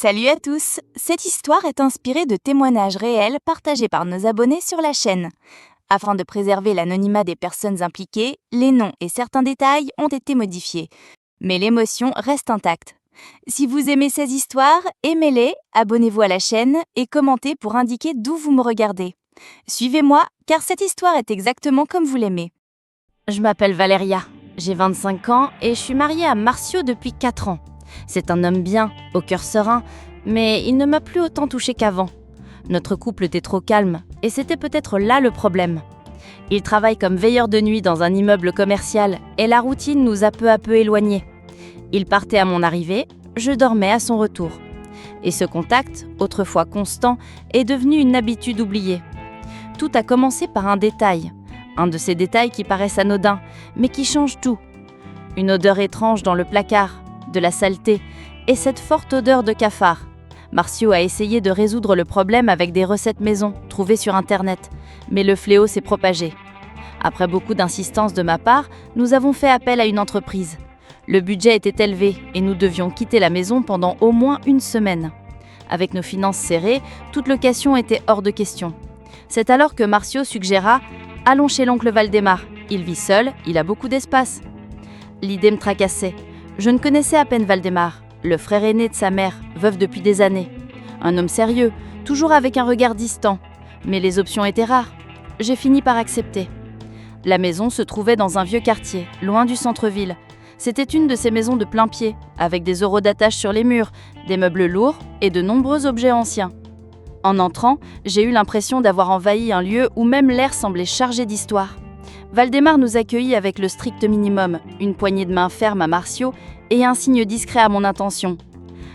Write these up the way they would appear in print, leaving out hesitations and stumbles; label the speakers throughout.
Speaker 1: Salut à tous! Cette histoire est inspirée de témoignages réels partagés par nos abonnés sur la chaîne. Afin de préserver l'anonymat des personnes impliquées, les noms et certains détails ont été modifiés. Mais l'émotion reste intacte. Si vous aimez ces histoires, aimez-les, abonnez-vous à la chaîne et commentez pour indiquer d'où vous me regardez. Suivez-moi, car cette histoire est exactement comme vous l'aimez.
Speaker 2: Je m'appelle Valéria, j'ai 25 ans et je suis mariée à Marcio depuis 4 ans. C'est un homme bien, au cœur serein, mais il ne m'a plus autant touchée qu'avant. Notre couple était trop calme et c'était peut-être là le problème. Il travaille comme veilleur de nuit dans un immeuble commercial et la routine nous a peu à peu éloignés. Il partait à mon arrivée, je dormais à son retour. Et ce contact, autrefois constant, est devenu une habitude oubliée. Tout a commencé par un détail. Un de ces détails qui paraissent anodins, mais qui changent tout. Une odeur étrange dans le placard, de la saleté, et cette forte odeur de cafard. Marcio a essayé de résoudre le problème avec des recettes maison, trouvées sur Internet, mais le fléau s'est propagé. Après beaucoup d'insistance de ma part, nous avons fait appel à une entreprise. Le budget était élevé et nous devions quitter la maison pendant au moins une semaine. Avec nos finances serrées, toute location était hors de question. C'est alors que Marcio suggéra « Allons chez l'oncle Valdemar, il vit seul, il a beaucoup d'espace ». L'idée me tracassait. Je ne connaissais à peine Valdemar, le frère aîné de sa mère, veuve depuis des années. Un homme sérieux, toujours avec un regard distant. Mais les options étaient rares. J'ai fini par accepter. La maison se trouvait dans un vieux quartier, loin du centre-ville. C'était une de ces maisons de plein pied, avec des euros d'attache sur les murs, des meubles lourds et de nombreux objets anciens. En entrant, j'ai eu l'impression d'avoir envahi un lieu où même l'air semblait chargé d'histoire. Valdemar nous accueillit avec le strict minimum, une poignée de main ferme à Marcio et un signe discret à mon intention.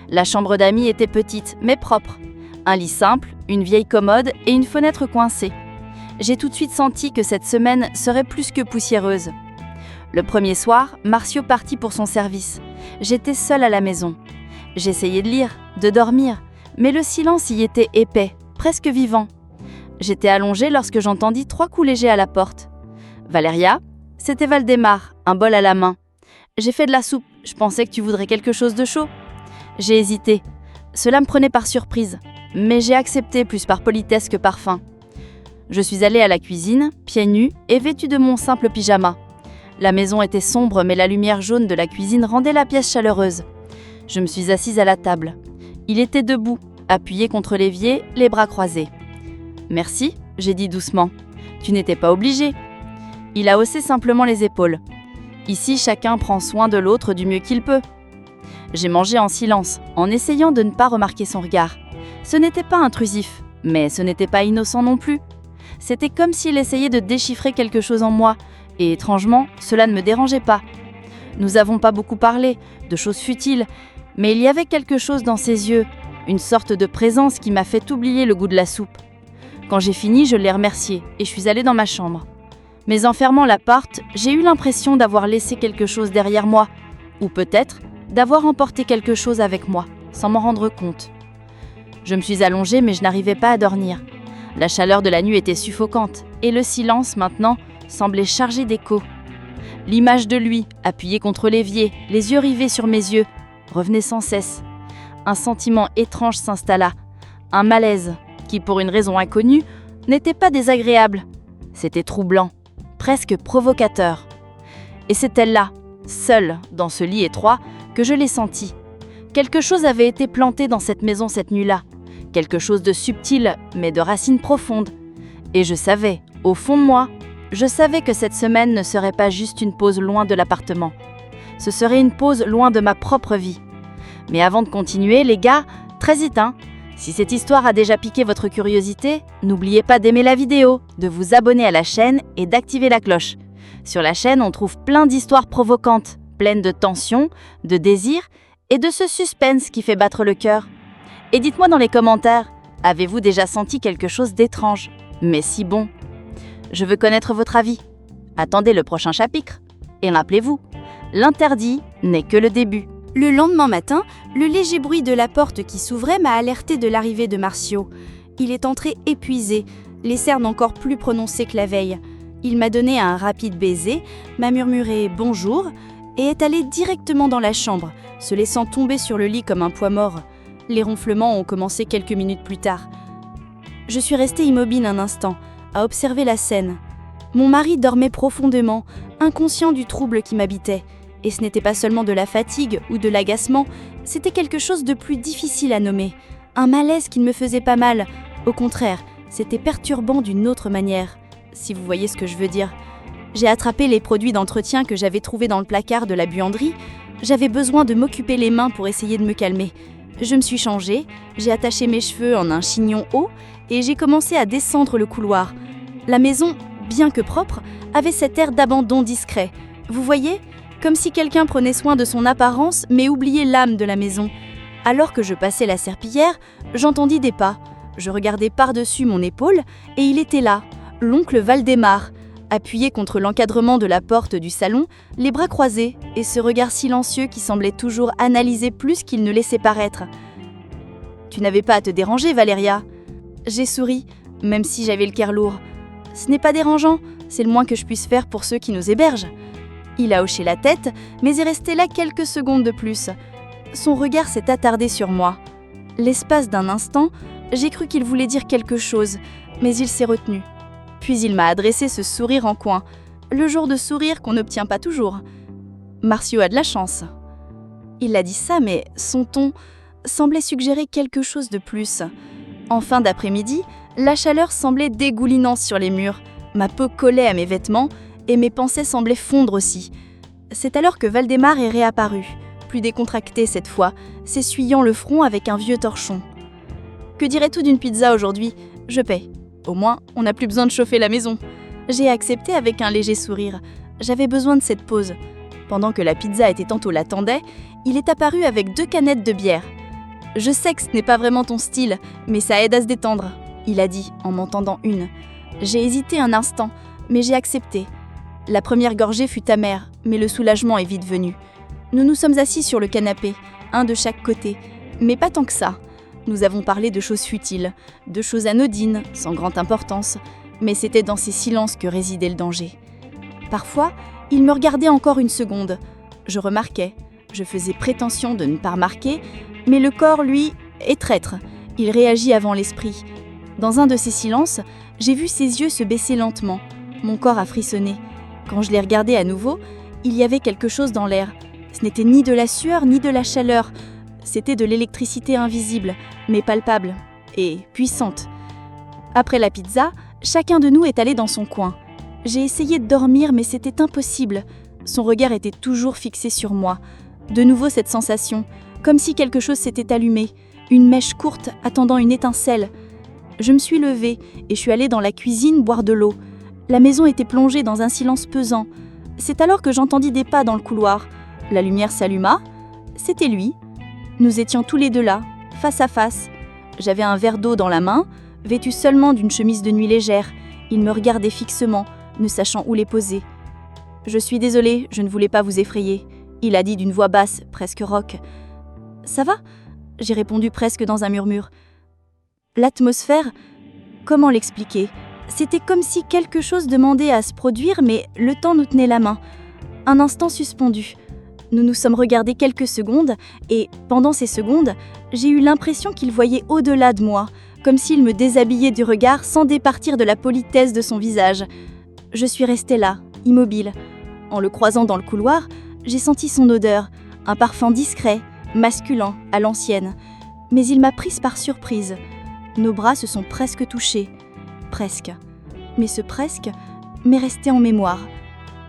Speaker 2: La chambre d'amis était petite, mais propre. Un lit simple, une vieille commode et une fenêtre coincée. J'ai tout de suite senti que cette semaine serait plus que poussiéreuse. Le premier soir, Marcio partit pour son service. J'étais seule à la maison. J'essayais de lire, de dormir, mais le silence y était épais, presque vivant. J'étais allongée lorsque j'entendis 3 coups légers à la porte. « Valéria ?» C'était Valdemar, un bol à la main. « J'ai fait de la soupe, je pensais que tu voudrais quelque chose de chaud. » J'ai hésité. Cela me prenait par surprise, mais j'ai accepté plus par politesse que par faim. Je suis allée à la cuisine, pieds nus et vêtue de mon simple pyjama. La maison était sombre, mais la lumière jaune de la cuisine rendait la pièce chaleureuse. Je me suis assise à la table. Il était debout, appuyé contre l'évier, les bras croisés. « Merci », j'ai dit doucement. « Tu n'étais pas obligé. » Il a haussé simplement les épaules. Ici, chacun prend soin de l'autre du mieux qu'il peut. J'ai mangé en silence, en essayant de ne pas remarquer son regard. Ce n'était pas intrusif, mais ce n'était pas innocent non plus. C'était comme s'il essayait de déchiffrer quelque chose en moi, et étrangement, cela ne me dérangeait pas. Nous n'avons pas beaucoup parlé, de choses futiles, mais il y avait quelque chose dans ses yeux, une sorte de présence qui m'a fait oublier le goût de la soupe. Quand j'ai fini, je l'ai remercié, et je suis allée dans ma chambre. Mais en fermant la porte, j'ai eu l'impression d'avoir laissé quelque chose derrière moi, ou peut-être d'avoir emporté quelque chose avec moi, sans m'en rendre compte. Je me suis allongée, mais je n'arrivais pas à dormir. La chaleur de la nuit était suffocante, et le silence, maintenant, semblait chargé d'écho. L'image de lui, appuyé contre l'évier, les yeux rivés sur mes yeux, revenait sans cesse. Un sentiment étrange s'installa, un malaise, qui, pour une raison inconnue, n'était pas désagréable. C'était troublant. Presque provocateur. Et c'était là, seule, dans ce lit étroit, que je l'ai senti. Quelque chose avait été planté dans cette maison cette nuit-là. Quelque chose de subtil, mais de racines profondes. Et je savais, au fond de moi, je savais que cette semaine ne serait pas juste une pause loin de l'appartement. Ce serait une pause loin de ma propre vie. Mais avant de continuer, les gars, très vite, hein. Si cette histoire a déjà piqué votre curiosité, n'oubliez pas d'aimer la vidéo, de vous abonner à la chaîne et d'activer la cloche. Sur la chaîne, on trouve plein d'histoires provocantes, pleines de tension, de désir et de ce suspense qui fait battre le cœur. Et dites-moi dans les commentaires, avez-vous déjà senti quelque chose d'étrange, mais si bon? Je veux connaître votre avis. Attendez le prochain chapitre. Et rappelez-vous, l'interdit n'est que le début.
Speaker 1: Le lendemain matin, le léger bruit de la porte qui s'ouvrait m'a alerté de l'arrivée de Marcio. Il est entré épuisé, les cernes encore plus prononcées que la veille. Il m'a donné un rapide baiser, m'a murmuré « bonjour » et est allé directement dans la chambre, se laissant tomber sur le lit comme un poids mort.
Speaker 3: Les ronflements ont commencé quelques minutes plus tard. Je suis restée immobile un instant, à observer la scène. Mon mari dormait profondément, inconscient du trouble qui m'habitait. Et ce n'était pas seulement de la fatigue ou de l'agacement, c'était quelque chose de plus difficile à nommer. Un malaise qui ne me faisait pas mal. Au contraire, c'était perturbant d'une autre manière, si vous voyez ce que je veux dire. J'ai attrapé les produits d'entretien que j'avais trouvés dans le placard de la buanderie. J'avais besoin de m'occuper les mains pour essayer de me calmer. Je me suis changée, j'ai attaché mes cheveux en un chignon haut et j'ai commencé à descendre le couloir. La maison, bien que propre, avait cet air d'abandon discret. Vous voyez ? Comme si quelqu'un prenait soin de son apparence mais oubliait l'âme de la maison. Alors que je passais la serpillière, j'entendis des pas. Je regardai par-dessus mon épaule et il était là, l'oncle Valdemar, appuyé contre l'encadrement de la porte du salon, les bras croisés et ce regard silencieux qui semblait toujours analyser plus qu'il ne laissait paraître. « Tu n'avais pas à te déranger, Valéria ?» J'ai souri, même si j'avais le cœur lourd. « Ce n'est pas dérangeant, c'est le moins que je puisse faire pour ceux qui nous hébergent. » Il a hoché la tête, mais est resté là quelques secondes de plus. Son regard s'est attardé sur moi. L'espace d'un instant, j'ai cru qu'il voulait dire quelque chose, mais il s'est retenu. Puis il m'a adressé ce sourire en coin, le genre de sourire qu'on n'obtient pas toujours. Marcio a de la chance. Il a dit ça, mais son ton semblait suggérer quelque chose de plus. En fin d'après-midi, la chaleur semblait dégoulinante sur les murs, ma peau collait à mes vêtements, et mes pensées semblaient fondre aussi. C'est alors que Valdemar est réapparu, plus décontracté cette fois, s'essuyant le front avec un vieux torchon. « Que dirais-tu d'une pizza aujourd'hui ? Je paie. Au moins, on n'a plus besoin de chauffer la maison. » J'ai accepté avec un léger sourire. J'avais besoin de cette pause. Pendant que la pizza était tantôt l'attendait, il est apparu avec 2 canettes de bière. « Je sais que ce n'est pas vraiment ton style, mais ça aide à se détendre, » il a dit en m'en tendant une. J'ai hésité un instant, mais j'ai accepté. La première gorgée fut amère, mais le soulagement est vite venu. Nous nous sommes assis sur le canapé, un de chaque côté, mais pas tant que ça. Nous avons parlé de choses futiles, de choses anodines, sans grande importance, mais c'était dans ces silences que résidait le danger. Parfois, il me regardait encore une seconde. Je remarquais, je faisais prétention de ne pas remarquer, mais le corps, lui, est traître. Il réagit avant l'esprit. Dans un de ces silences, j'ai vu ses yeux se baisser lentement. Mon corps a frissonné. Quand je l'ai regardé à nouveau, il y avait quelque chose dans l'air. Ce n'était ni de la sueur ni de la chaleur. C'était de l'électricité invisible, mais palpable et puissante. Après la pizza, chacun de nous est allé dans son coin. J'ai essayé de dormir, mais c'était impossible. Son regard était toujours fixé sur moi. De nouveau cette sensation, comme si quelque chose s'était allumé, une mèche courte attendant une étincelle. Je me suis levée et je suis allée dans la cuisine boire de l'eau. La maison était plongée dans un silence pesant. C'est alors que j'entendis des pas dans le couloir. La lumière s'alluma. C'était lui. Nous étions tous les deux là, face à face. J'avais un verre d'eau dans la main, vêtu seulement d'une chemise de nuit légère. Il me regardait fixement, ne sachant où les poser. « Je suis désolée, je ne voulais pas vous effrayer. » Il a dit d'une voix basse, presque rauque. « Ça va ?» J'ai répondu presque dans un murmure. L'atmosphère, comment l'expliquer ? C'était comme si quelque chose demandait à se produire, mais le temps nous tenait la main. Un instant suspendu. Nous nous sommes regardés quelques secondes, et pendant ces secondes, j'ai eu l'impression qu'il voyait au-delà de moi, comme s'il me déshabillait du regard sans départir de la politesse de son visage. Je suis restée là, immobile. En le croisant dans le couloir, j'ai senti son odeur, un parfum discret, masculin, à l'ancienne. Mais il m'a prise par surprise. Nos bras se sont presque touchés. Presque. Mais ce presque m'est resté en mémoire.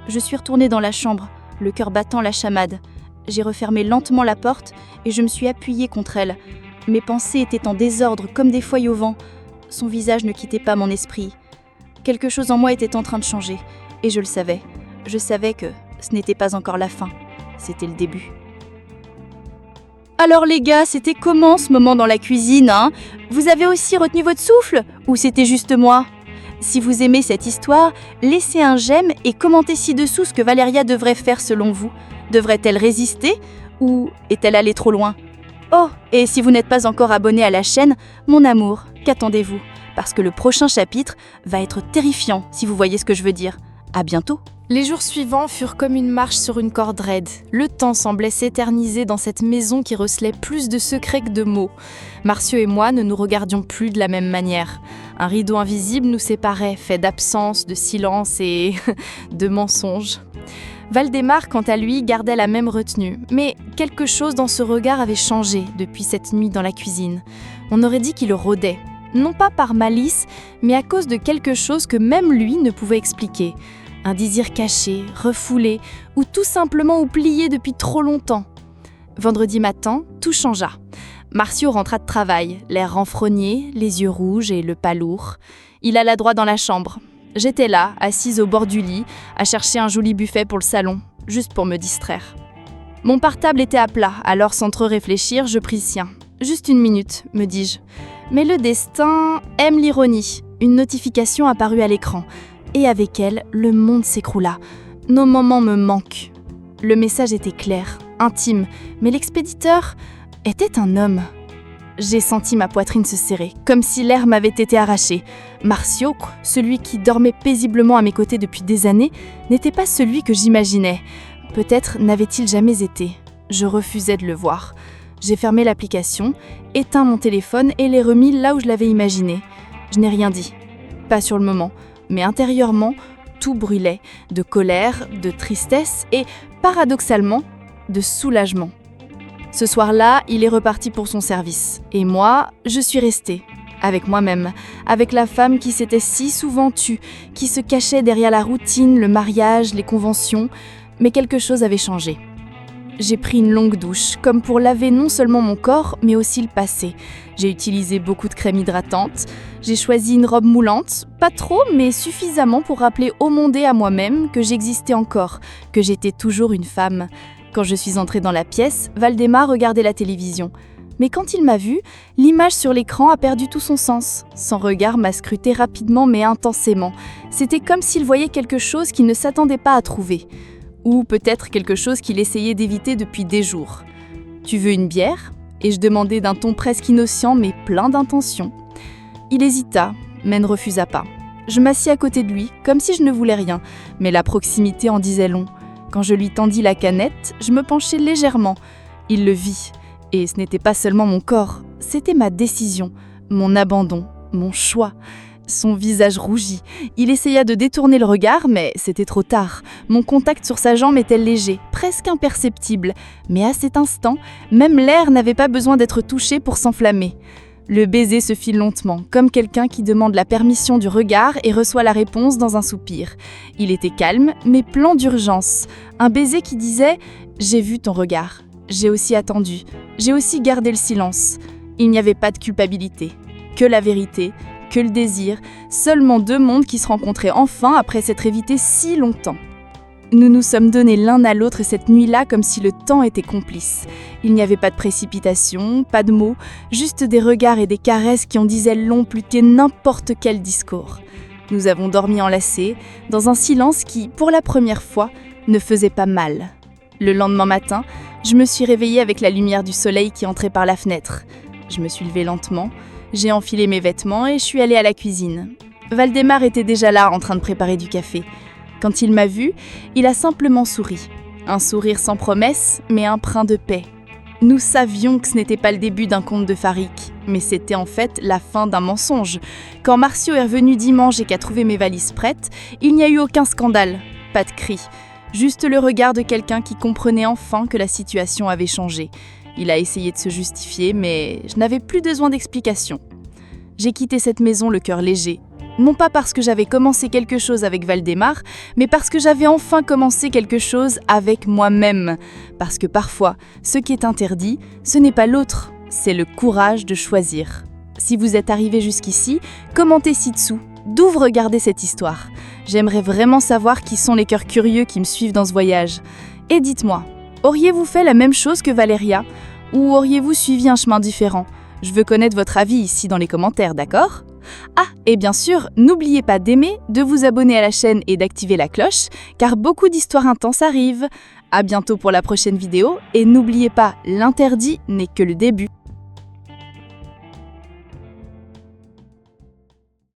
Speaker 3: Je suis retournée dans la chambre, le cœur battant la chamade. J'ai refermé lentement la porte et je me suis appuyée contre elle. Mes pensées étaient en désordre comme des feuilles au vent. Son visage ne quittait pas mon esprit. Quelque chose en moi était en train de changer, et je le savais. Je savais que ce n'était pas encore la fin, c'était le début. Alors les gars, c'était comment ce moment dans la cuisine, hein ? Vous avez aussi retenu votre souffle ? Ou c'était juste moi ? Si vous aimez cette histoire, laissez un j'aime et commentez ci-dessous ce que Valéria devrait faire selon vous. Devrait-elle résister ? Ou est-elle allée trop loin ? Oh, et si vous n'êtes pas encore abonné à la chaîne, mon amour, qu'attendez-vous ? Parce que le prochain chapitre va être terrifiant, si vous voyez ce que je veux dire. À bientôt.
Speaker 4: Les jours suivants furent comme une marche sur une corde raide. Le temps semblait s'éterniser dans cette maison qui recelait plus de secrets que de mots. Marcio et moi ne nous regardions plus de la même manière. Un rideau invisible nous séparait, fait d'absence, de silence et de mensonges. Valdemar, quant à lui, gardait la même retenue. Mais quelque chose dans ce regard avait changé depuis cette nuit dans la cuisine. On aurait dit qu'il le rôdait. Non pas par malice, mais à cause de quelque chose que même lui ne pouvait expliquer. Un désir caché, refoulé, ou tout simplement oublié depuis trop longtemps. Vendredi matin, tout changea. Marcio rentra de travail, l'air renfrogné, les yeux rouges et le pas lourd. Il alla droit dans la chambre. J'étais là, assise au bord du lit, à chercher un joli buffet pour le salon, juste pour me distraire. Mon portable était à plat, alors sans trop réfléchir, je pris le sien. Juste 1 minute, me dis-je. Mais le destin aime l'ironie. Une notification apparut à l'écran. Et avec elle, le monde s'écroula. Nos moments me manquent. Le message était clair, intime, mais l'expéditeur était un homme. J'ai senti ma poitrine se serrer, comme si l'air m'avait été arraché. Marcio, celui qui dormait paisiblement à mes côtés depuis des années, n'était pas celui que j'imaginais. Peut-être n'avait-il jamais été. Je refusais de le voir. J'ai fermé l'application, éteint mon téléphone et l'ai remis là où je l'avais imaginé. Je n'ai rien dit. Pas sur le moment. Mais intérieurement, tout brûlait, de colère, de tristesse et, paradoxalement, de soulagement. Ce soir-là, il est reparti pour son service. Et moi, je suis restée, avec moi-même, avec la femme qui s'était si souvent tue, qui se cachait derrière la routine, le mariage, les conventions. Mais quelque chose avait changé. J'ai pris une longue douche, comme pour laver non seulement mon corps, mais aussi le passé. J'ai utilisé beaucoup de crème hydratante. J'ai choisi une robe moulante, pas trop, mais suffisamment pour rappeler au monde et à moi-même que j'existais encore, que j'étais toujours une femme. Quand je suis entrée dans la pièce, Valdemar regardait la télévision. Mais quand il m'a vue, l'image sur l'écran a perdu tout son sens. Son regard m'a scruté rapidement mais intensément. C'était comme s'il voyait quelque chose qu'il ne s'attendait pas à trouver. Ou peut-être quelque chose qu'il essayait d'éviter depuis des jours. « Tu veux une bière ?» Et je demandais d'un ton presque innocent mais plein d'intention. Il hésita, mais ne refusa pas. Je m'assis à côté de lui, comme si je ne voulais rien, mais la proximité en disait long. Quand je lui tendis la canette, je me penchai légèrement. Il le vit, et ce n'était pas seulement mon corps, c'était ma décision, mon abandon, mon choix. Son visage rougit. Il essaya de détourner le regard, mais c'était trop tard. Mon contact sur sa jambe était léger, presque imperceptible. Mais à cet instant, même l'air n'avait pas besoin d'être touché pour s'enflammer. Le baiser se fit lentement, comme quelqu'un qui demande la permission du regard et reçoit la réponse dans un soupir. Il était calme, mais plein d'urgence. Un baiser qui disait « J'ai vu ton regard. J'ai aussi attendu. J'ai aussi gardé le silence. » Il n'y avait pas de culpabilité, que la vérité, que le désir, seulement 2 mondes qui se rencontraient enfin après s'être évités si longtemps. Nous nous sommes donnés l'un à l'autre cette nuit-là comme si le temps était complice. Il n'y avait pas de précipitation, pas de mots, juste des regards et des caresses qui en disaient long plus que n'importe quel discours. Nous avons dormi enlacés, dans un silence qui, pour la première fois, ne faisait pas mal. Le lendemain matin, je me suis réveillée avec la lumière du soleil qui entrait par la fenêtre. Je me suis levée lentement. J'ai enfilé mes vêtements et je suis allée à la cuisine. Valdemar était déjà là en train de préparer du café. Quand il m'a vue, il a simplement souri. Un sourire sans promesse, mais empreint de paix. Nous savions que ce n'était pas le début d'un conte de Farik, mais c'était en fait la fin d'un mensonge. Quand Marcio est revenu dimanche et qu'a trouvé mes valises prêtes, il n'y a eu aucun scandale, pas de cri. Juste le regard de quelqu'un qui comprenait enfin que la situation avait changé. Il a essayé de se justifier, mais je n'avais plus besoin d'explications. J'ai quitté cette maison le cœur léger. Non pas parce que j'avais commencé quelque chose avec Valdemar, mais parce que j'avais enfin commencé quelque chose avec moi-même. Parce que parfois, ce qui est interdit, ce n'est pas l'autre, c'est le courage de choisir. Si vous êtes arrivé jusqu'ici, commentez ci-dessous. D'où vous regardez cette histoire? J'aimerais vraiment savoir qui sont les cœurs curieux qui me suivent dans ce voyage. Et dites-moi, auriez-vous fait la même chose que Valeria? Ou auriez-vous suivi un chemin différent? Je veux connaître votre avis ici dans les commentaires, d'accord? Ah, et bien sûr, n'oubliez pas d'aimer, de vous abonner à la chaîne et d'activer la cloche, car beaucoup d'histoires intenses arrivent. À bientôt pour la prochaine vidéo, et n'oubliez pas, l'interdit n'est que le début.